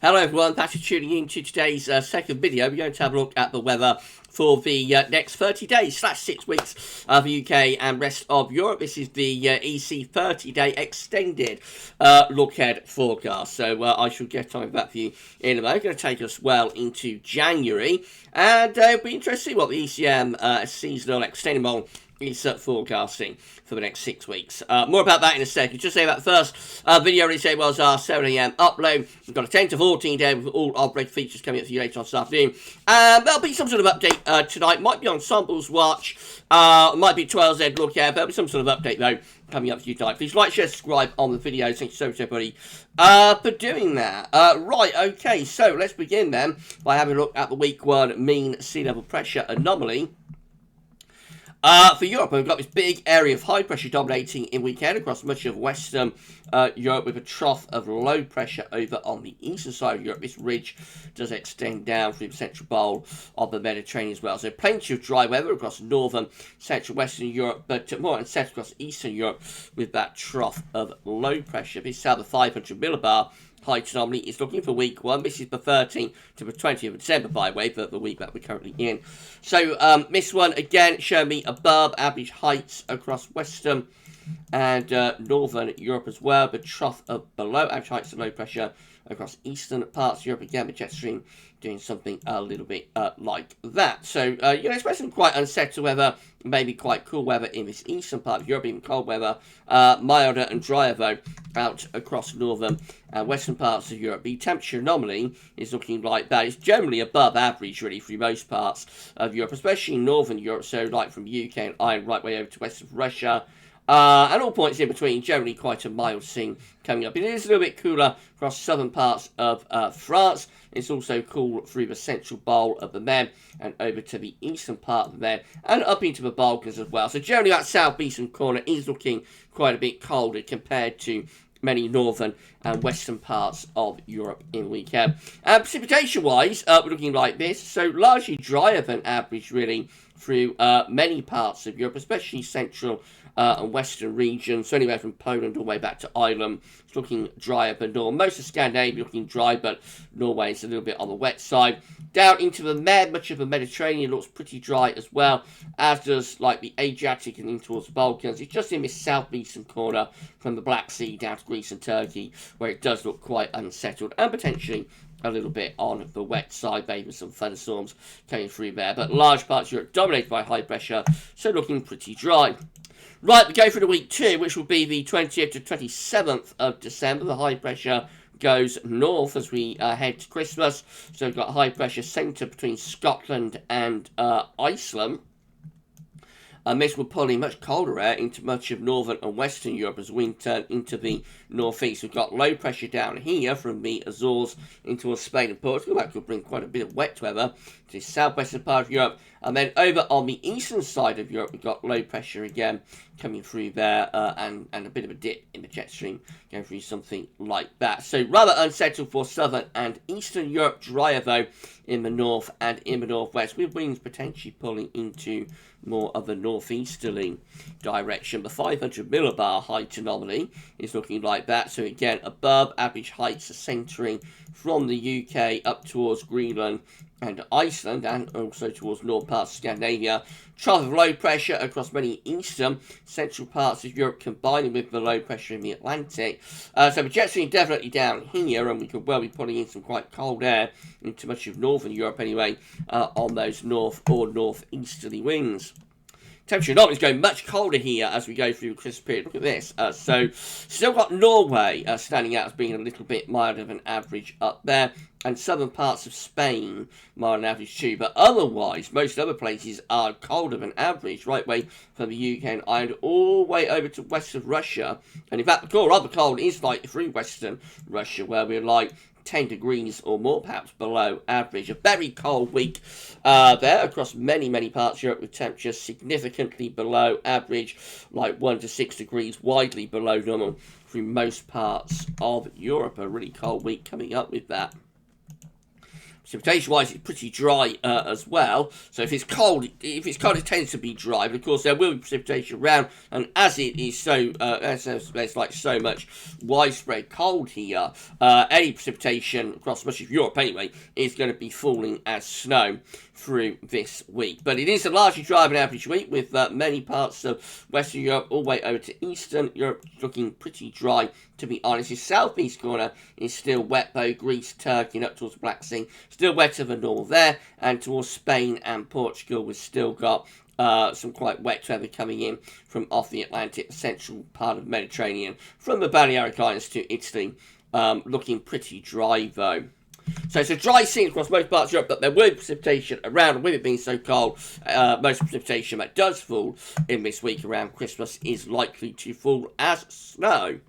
Hello everyone, thanks for tuning in to today's second video. We're going to have a look at the weather for the next 30 days / 6 weeks of the UK and rest of Europe. This is the EC 30-day extended look ahead forecast. So I shall get on with that for you in a moment. Going to take us well into January, and it'll be interesting to see what the ECM seasonal extended model is forecasting for the next 6 weeks. More about that in a second. Just say that the first video release day was our 7 AM upload. We've got a 10 to 14 day with all our break features coming up for you later on this afternoon. There'll be some sort of update tonight. Might be on Samples Watch. Might be 12Z look out. There'll be some sort of update though coming up for you tonight. Please like, share, subscribe on the video. Thank you so much everybody for doing that. Right, okay, so let's begin then by having a look at the week 1 mean sea level pressure anomaly. For Europe, we've got this big area of high pressure dominating in weekend across much of Western Europe, with a trough of low pressure over on the eastern side of Europe. This ridge does extend down through the central bowl of the Mediterranean as well. So plenty of dry weather across northern, central, western Europe, but more unsettled across eastern Europe with that trough of low pressure. This is how the 500 millibar height anomaly is looking for week 1. This is the 13th to the 20th of December, by the way, for the week that we're currently in. So this one, again, showing me above average heights across Western and Northern Europe as well, but trough of below average heights and low pressure across eastern parts of Europe. Again, the jet stream doing something a little bit like that. So you can expect some quite unsettled weather, maybe quite cool weather in this eastern part of Europe, even cold weather, milder and drier though out across northern and western parts of Europe. The temperature anomaly is looking like that. It's generally above average really for most parts of Europe, especially in northern Europe, so like from UK and Ireland right way over to west of Russia. And all points in between, generally quite a mild scene coming up. It is a little bit cooler across southern parts of France. It's also cool through the central bowl of the Med and over to the eastern part of the Med and up into the Balkans as well. So generally that southeastern corner is looking quite a bit colder compared to many northern and western parts of Europe in weekend. Precipitation-wise, we're looking like this. So largely drier than average, really, through many parts of Europe, especially central and western regions. So anywhere from Poland all the way back to Ireland, it's looking drier than normal. Most of Scandinavia looking dry, but Norway is a little bit on the wet side. Down into the Med, much of the Mediterranean looks pretty dry as well, as does like the Adriatic and in towards the Balkans. It's just in this southeastern corner from the Black Sea down to Greece and Turkey where it does look quite unsettled and potentially a little bit on the wet side, maybe some thunderstorms coming through there. But large parts of Europe dominated by high pressure, so looking pretty dry. Right, we go through the week 2, which will be the 20th to 27th of December. The high pressure goes north as we head to Christmas. So we've got high pressure centre between Scotland and Iceland. This will pull in much colder air into much of northern and western Europe as we turn into the northeast. We've got low pressure down here from the Azores into Spain and Portugal. That could bring quite a bit of wet weather to the southwestern part of Europe. And then over on the eastern side of Europe, we've got low pressure again coming through there and a bit of a dip in the jet stream going through something like that. So rather unsettled for southern and eastern Europe, drier though in the north and in the northwest, with winds potentially pulling into more of a northeasterly direction. The 500 millibar height anomaly is looking like that. So again, above average heights are centering from the UK up towards Greenland and Iceland, and also towards north parts of Scandinavia. Trough of low pressure across many eastern, central parts of Europe, combining with the low pressure in the Atlantic. So the jet stream definitely down here, and we could well be pulling in some quite cold air into much of northern Europe anyway, on those north or northeasterly winds. Temperature not is going much colder here as we go through the Christmas period. Look at this. So still got Norway standing out as being a little bit milder than average up there, and southern parts of Spain milder than average too. But otherwise, most other places are colder than average, right way from the UK and Ireland all the way over to west of Russia. And in fact, the core of the cold is like through western Russia, where we're like 10 degrees or more perhaps below average. A very cold week there across many parts of Europe, with temperatures significantly below average, like 1 to 6 degrees widely below normal through most parts of Europe. A really cold week coming up with that. Precipitation-wise, it's pretty dry as well. So if it's cold, it tends to be dry. But of course, there will be precipitation around, and as it is so, there's like so much widespread cold here, any precipitation across much of Europe anyway is going to be falling as snow through this week. But it is a largely dry and average week, with many parts of Western Europe all the way over to Eastern Europe looking pretty dry, to be honest. The southeast corner is still wet though. Greece, Turkey, and up towards the Black Sea, still wetter than normal there. And towards Spain and Portugal, we've still got some quite wet weather coming in from off the Atlantic, the central part of the Mediterranean, from the Balearic Islands to Italy, looking pretty dry though. So it's a dry scene across most parts of Europe, but there will be precipitation around, and with it being so cold, most precipitation that does fall in this week around Christmas is likely to fall as snow.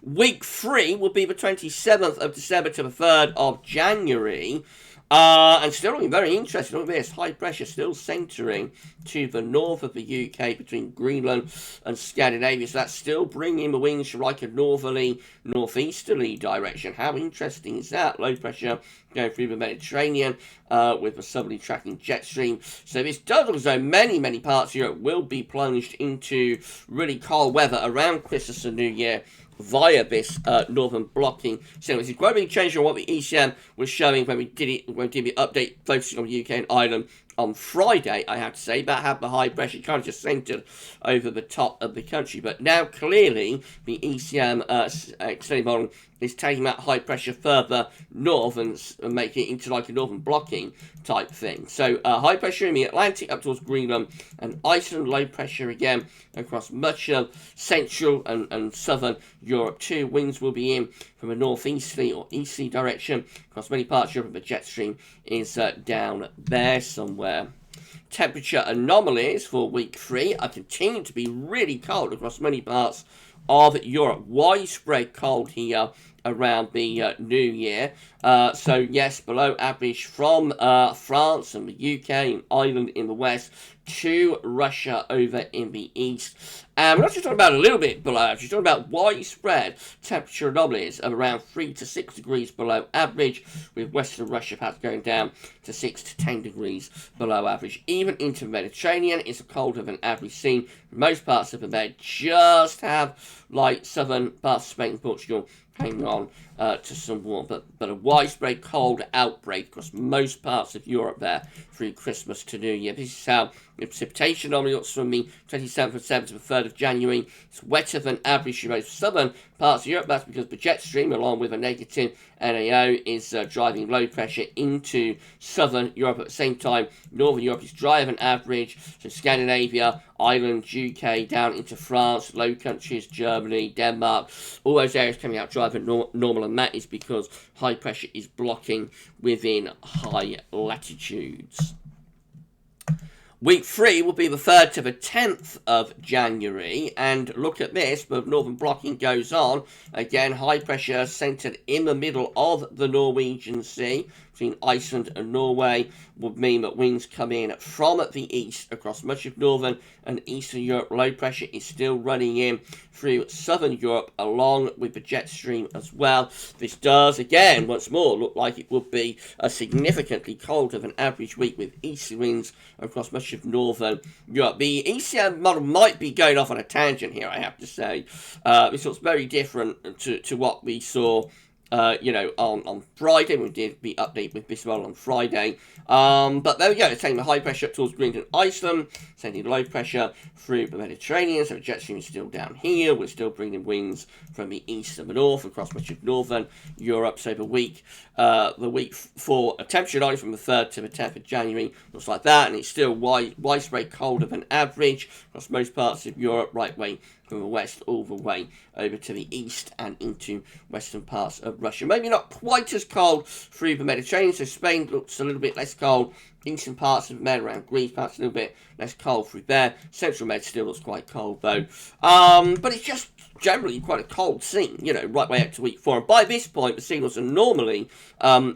Week 3 will be the 27th of December to the 3rd of January. And still looking very interesting. Look at this, high pressure still centering to the north of the UK between Greenland and Scandinavia. So that's still bringing the winds from like a northerly, northeasterly direction. How interesting is that? Low pressure going through the Mediterranean with the southerly tracking jet stream. So this does look as though many parts of Europe will be plunged into really cold weather around Christmas and New Year via this northern blocking. So it's quite a big change from what the ECM was showing when we did the update focusing on the UK and Ireland on Friday, I have to say. That had the high pressure kind of just centred over the top of the country. But now clearly the ECM extended model is taking that high pressure further north and making it into like a northern blocking type thing. So high pressure in the Atlantic up towards Greenland and Iceland, low pressure again across much of central and southern Europe too. Winds will be in from a northeasterly or easterly direction across many parts of Europe. The jet stream is down there somewhere. Temperature anomalies for week 3 are continuing to be really cold across many parts of Europe. Widespread cold here around the new year. So yes, below average from France and the UK and Ireland in the west to Russia over in the east. And we're not just talking about a little bit below average, we're talking about widespread temperature anomalies of around 3 to 6 degrees below average, with western Russia perhaps going down to 6 to 10 degrees below average. Even into the Mediterranean, it's a colder than average scene. Most parts of the Med just have like southern parts of Spain and Portugal hanging on to some warmth, but a widespread cold outbreak across most parts of Europe there through Christmas to New Year. This is how the precipitation anomaly looks from the 27th of December to the 3rd of January. It's wetter than average in most southern parts of Europe. That's because the jet stream, along with a negative NAO, is driving low pressure into southern Europe. At the same time, northern Europe is drier than average. So Scandinavia, Ireland, UK, down into France, Low Countries, Germany, Denmark, all those areas coming out drier than normal, and that is because high pressure is blocking within high latitudes. Week 3 will be the 3rd to the 10th of January, and look at this, the northern blocking goes on. Again, high pressure centred in the middle of the Norwegian Sea, between Iceland and Norway, would mean that winds come in from the east across much of northern and eastern Europe. Low pressure is still running in through southern Europe along with the jet stream as well. This does, again, once more, look like it would be a significantly colder than average week with easterly winds across much of northern Europe. The ECM model might be going off on a tangent here, I have to say. This looks very different to what we saw on Friday. We did the update with this model on Friday. But there we go. It's taking the high pressure up towards Greenland and Iceland, sending low pressure through the Mediterranean. So the jet stream is still down here. We're still bringing winds from the east and the north across much of northern Europe. So the week for a temperature anomaly from the 3rd to the 10th of January looks like that. And it's still widespread colder than average across most parts of Europe, right way from the west all the way over to the east and into western parts of Russia. Maybe not quite as cold through the Mediterranean, so Spain looks a little bit less cold. Eastern parts of the Med around Greece, perhaps a little bit less cold through there. Central Med still looks quite cold though. But it's just generally quite a cold scene, right way up to week 4. And by this point, the signals are normally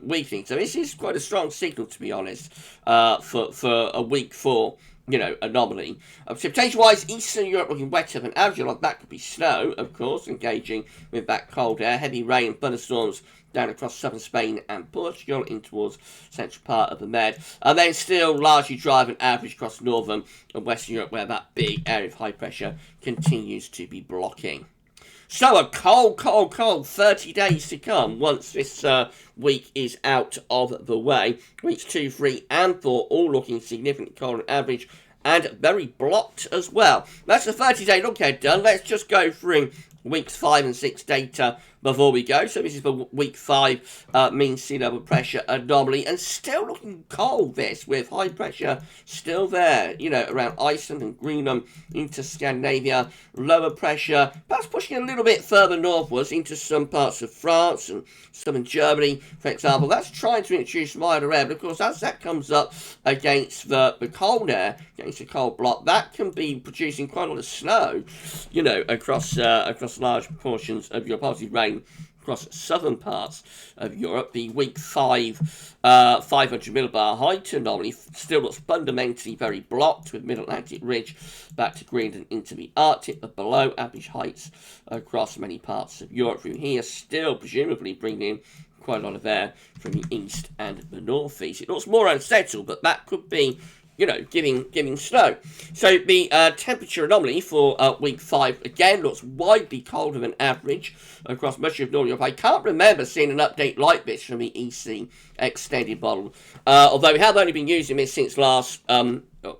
weakening. So this is quite a strong signal, to be honest, for a week 4 anomaly. Precipitation-wise, Eastern Europe looking wetter than average. A lot of that could be snow, of course, engaging with that cold air. Heavy rain and thunderstorms down across southern Spain and Portugal in towards central part of the Med. And then still largely dry than average across northern and western Europe, where that big area of high pressure continues to be blocking. So a cold, cold, cold 30 days to come once this week is out of the way. Weeks 2, 3 and 4 all looking significantly colder than average and very blocked as well. That's the 30-day look ahead done. Let's just go through weeks 5 and 6 data before we go. So this is for week 5, mean sea level pressure anomaly, and still looking cold this, with high pressure still there, around Iceland and Greenland into Scandinavia. Lower pressure perhaps pushing a little bit further northwards into some parts of France and some in Germany, for example. That's trying to introduce milder air, but of course as that comes up against the cold air, against the cold block, that can be producing quite a lot of snow, across large portions of Europe. Obviously rain across southern parts of Europe. The week 5 500 millibar height anomaly still looks fundamentally very blocked, with mid-Atlantic ridge back to Greenland into the Arctic, but below average heights across many parts of Europe. Through here, still presumably bringing in quite a lot of air from the east and the northeast. It looks more unsettled, but that could be giving snow. So the temperature anomaly for week 5 again looks widely colder than average across much of Northern Europe. I can't remember seeing an update like this from the EC extended model, although we have only been using this since last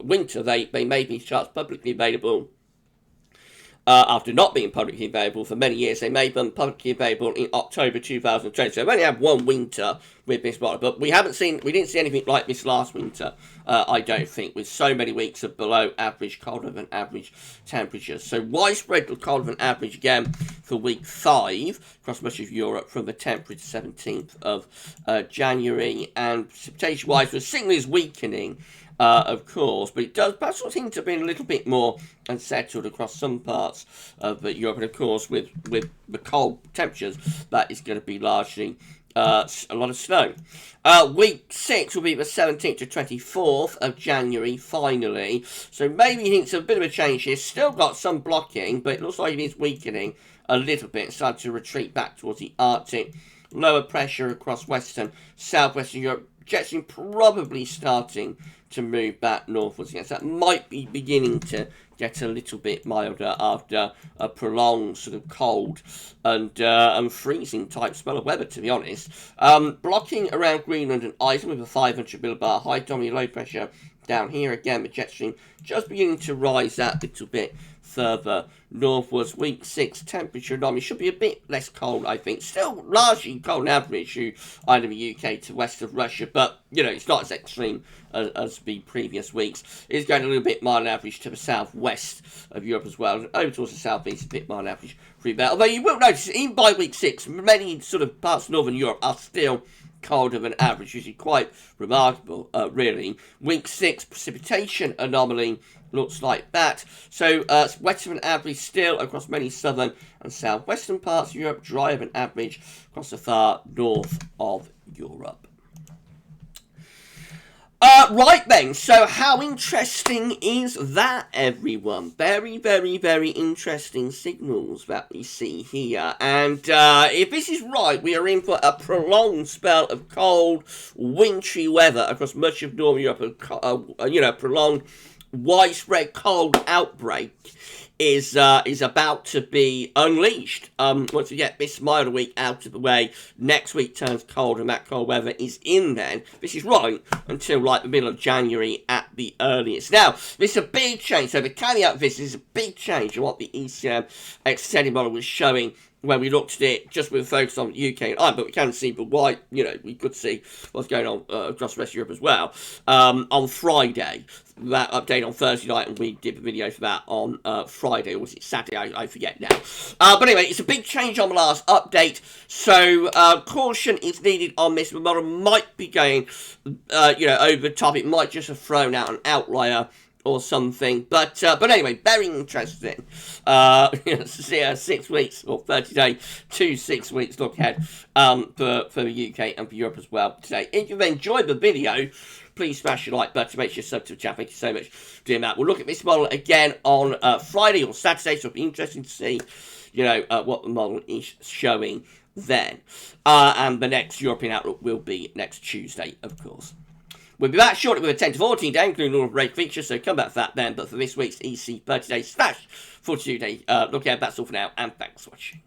winter. They made these charts publicly available. After not being publicly available for many years. They made them publicly available in October 2020. So we've only had one winter with this model, but we didn't see anything like this last winter, I don't think, with so many weeks of below average, colder than average temperatures. So widespread colder than average again for week 5 across much of Europe from the 10th to 17th of January. And precipitation-wise, the signal is weakening, of course, but it does perhaps seem to be a little bit more unsettled across some parts of Europe, and of course with the cold temperatures, that is going to be largely a lot of snow. Week 6 will be the 17th to 24th of January, finally, so maybe hints of a bit of a change here. Still got some blocking, but it looks like it is weakening a little bit, starting to retreat back towards the Arctic. Lower pressure across western, southwestern Europe, jetting probably starting to move back northwards again. So that might be beginning to get a little bit milder after a prolonged sort of cold and freezing type spell of weather, to be honest. Blocking around Greenland and Iceland with a 500 millibar high, dominant low pressure down here again, the jet stream just beginning to rise that little bit further northwards. Week 6 temperature anomaly should be a bit less cold, I think. Still largely cold on average through either the UK to west of Russia, but it's not as extreme as the previous weeks. It's going a little bit mild on average to the southwest of Europe as well, and over towards the southeast, a bit mild on average through there. Although you will notice, even by week 6, many sort of parts of northern Europe are still colder than average, which is quite remarkable, really. Week 6 precipitation anomaly looks like that. So wetter than average still across many southern and southwestern parts of Europe, drier than average across the far north of Europe. Right then, so how interesting is that, everyone? Very, very, very interesting signals that we see here. And if this is right, we are in for a prolonged spell of cold, wintry weather across much of Northern Europe. A prolonged, widespread cold outbreak is about to be unleashed. Once we get this milder week out of the way, next week turns cold, and that cold weather is in then. This is right until like the middle of January at the earliest. Now, this is a big change. So the caveat of this is a big change in what the ECM extended model was showing when we looked at it just with a focus on the UK and Ireland, but we can see the why, we could see what's going on across the rest of Europe as well. On Friday, that update on Thursday night, and we did a video for that on Friday, or was it Saturday? I forget now. But anyway, it's a big change on the last update, so caution is needed on this. The model might be going, over the top. It might just have thrown out an outlier or something. But anyway, very interesting. 6 weeks or 30-day to 6 weeks look ahead for the UK and for Europe as well today. If you've enjoyed the video, please smash your like button, make sure you sub to the channel. Thank you so much for doing that. We'll look at this model again on Friday or Saturday, so it'll be interesting to see, what the model is showing then. And the next European outlook will be next Tuesday, of course. We'll be back shortly with a 10 to 14 day, including all of the rate features, so come back for that then. But for this week's EC 30 day / 42 day look ahead, that's all for now, and thanks for watching.